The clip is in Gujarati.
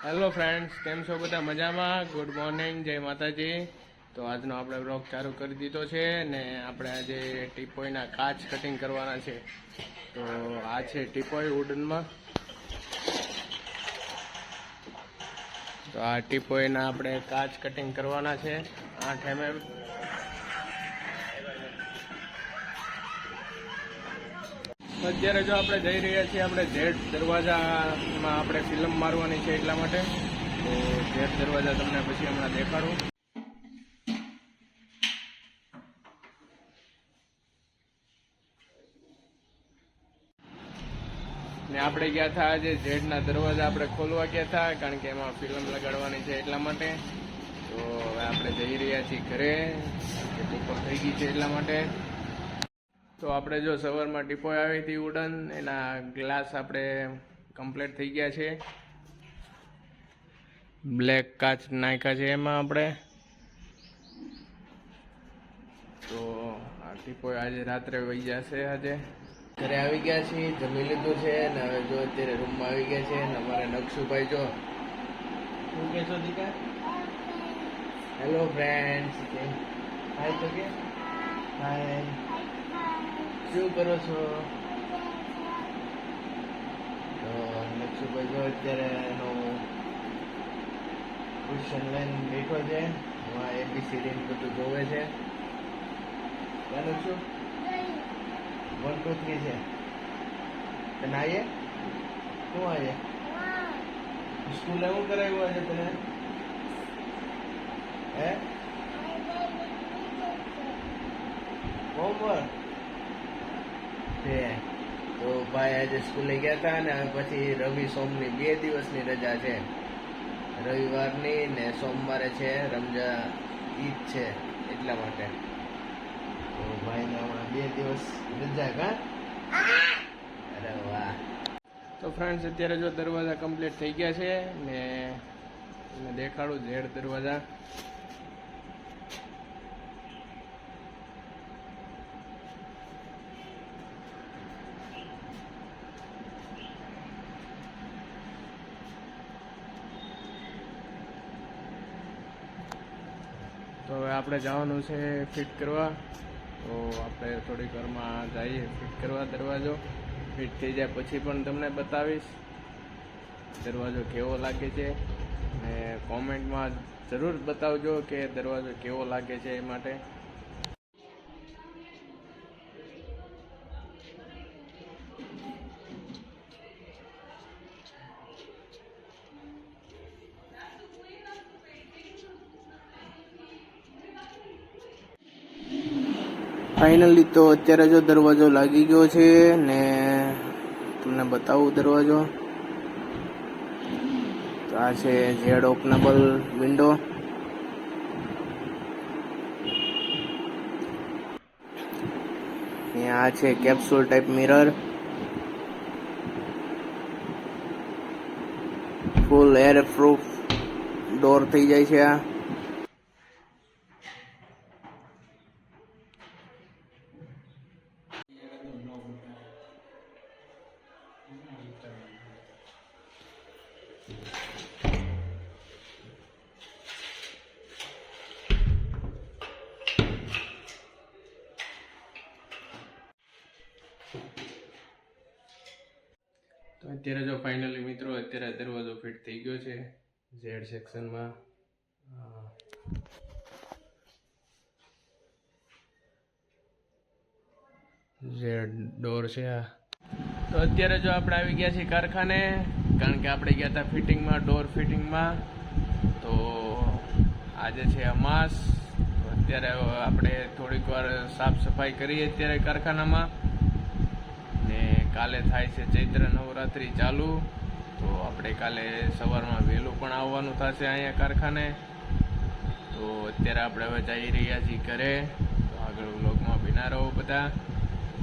હેલો ફ્રેન્ડ્સ, કેમ છો બધા? મજામાં? ગુડ મોર્નિંગ, જય માતાજી. તો આજનો આપણે બ્લોગ ચાલુ કરી દીધો છે ને આપણે આજે ટીપોઈના કાચ કટિંગ કરવાના છે. તો આ છે ટીપોઈ વુડનમાં. તો આ ટીપોઈના આપણે કાચ કટિંગ કરવાના છે 8 mm. અત્યારે જો આપણે જઈ રહ્યા છીએ આપણે ઝેડ દરવાજામાં આપણે ફિલ્મ મારવાની છે એટલા માટે. તો ઝેડ દરવાજા તમને પછી હમણાં દેખાડું. ને આપણે ગયા હતા આજે ઝેડના દરવાજા આપણે ખોલવા ગયા હતા, કારણ કે એમાં ફિલ્મ લગાડવાની છે એટલા માટે. તો હવે આપણે જઈ રહ્યા છીએ ઘરે, કે બપોર થઈ ગઈ છે એટલા માટે. તો આપણે જો સવારમાં ટીપોઈ આવી હતી વુડન, એના ગ્લાસ આપણે કમ્પ્લીટ થઈ ગયા છે. બ્લેક કાચ નાખ્યા છે એમાં આપણે. તો આ ટીપોઈ આજે રાત્રે વહી જશે. આજે ઘરે આવી ગયા છીએ, જમી લીધું છે ને હવે જો અત્યારે રૂમમાં આવી ગયા છે. ને અમારે નકશુભાઈ જો શું કહેશો દીકા? હેલો ફ્રેન્ડ્સ, હાય તો કે હાય, શું કરો છો? તો નકશુભાઈ જો અત્યારે એનો ક્વેશ્ચન લઈને બેઠો છે. એમાં ABCD બધું જોવે છે. ચાલો શું 1 2 3 છે. તને આવીએ શું આવીએ? સ્કૂલે શું કરાવ્યું આજે તને? હે હોમવર્ક છે? તો ભાઈ આજે સ્કૂલે ગયા હતા ને પછી રવિ સોમની 2 દિવસની રજા છે. રવિવારની ને સોમવારે છે રમજા ઈદ છે એટલા માટે. તો ભાઈને હમણાં 2 દિવસ રજા. કા અરે વાહ. તો ફ્રેન્ડ્સ અત્યારે જો દરવાજા કમ્પ્લીટ થઈ ગયા છે ને તમને દેખાડું ઝેડ દરવાજા. તો હવે આપણે જવાનું છે ફિટ કરવા. તો આપણે થોડીક વારમાં જઈએ ફિટ કરવા દરવાજો. ફિટ થઈ જાય પછી પણ તમને બતાવીશ દરવાજો કેવો લાગે છે. ને કોમેન્ટમાં જરૂર બતાવજો કે દરવાજો કેવો લાગે છે એ માટે. ફાઇનલી તો અત્યારે જો દરવાજો લાગી ગયો છે ને તમને બતાવું દરવાજો. તો આ છે ઝેડ ઓપનેબલ વિન્ડો. આ છે કેપ્સ્યુલ ટાઈપ મિરર. ફૂલ એર પ્રૂફ ડોર થઈ જાય છે આ. તો અત્યારે જો ફાઇનલી મિત્રો અત્યારે દરવાજો ફિટ થઈ ગયો છે ઝેડ સેક્શનમાં. ઝેડ ડોર છે આ. તો અત્યારે જો આપણે આવી ગયા છીએ કારખાને, કારણ કે આપણે ગયા હતા ફિટિંગમાં, ડોર ફિટિંગમાં. તો આજે છે અમાસ. તો અત્યારે આપણે થોડીક વાર સાફ સફાઈ કરીએ અત્યારે કારખાનામાં. ને કાલે થાય છે ચૈત્ર નવરાત્રિ ચાલુ. તો આપણે કાલે સવારમાં વહેલું પણ આવવાનું થશે અહીંયા કારખાને. તો અત્યારે આપણે હવે જઈ રહ્યા છીએ ઘરે. તો આગળ વ્લોગમાં બિના રહો બધા.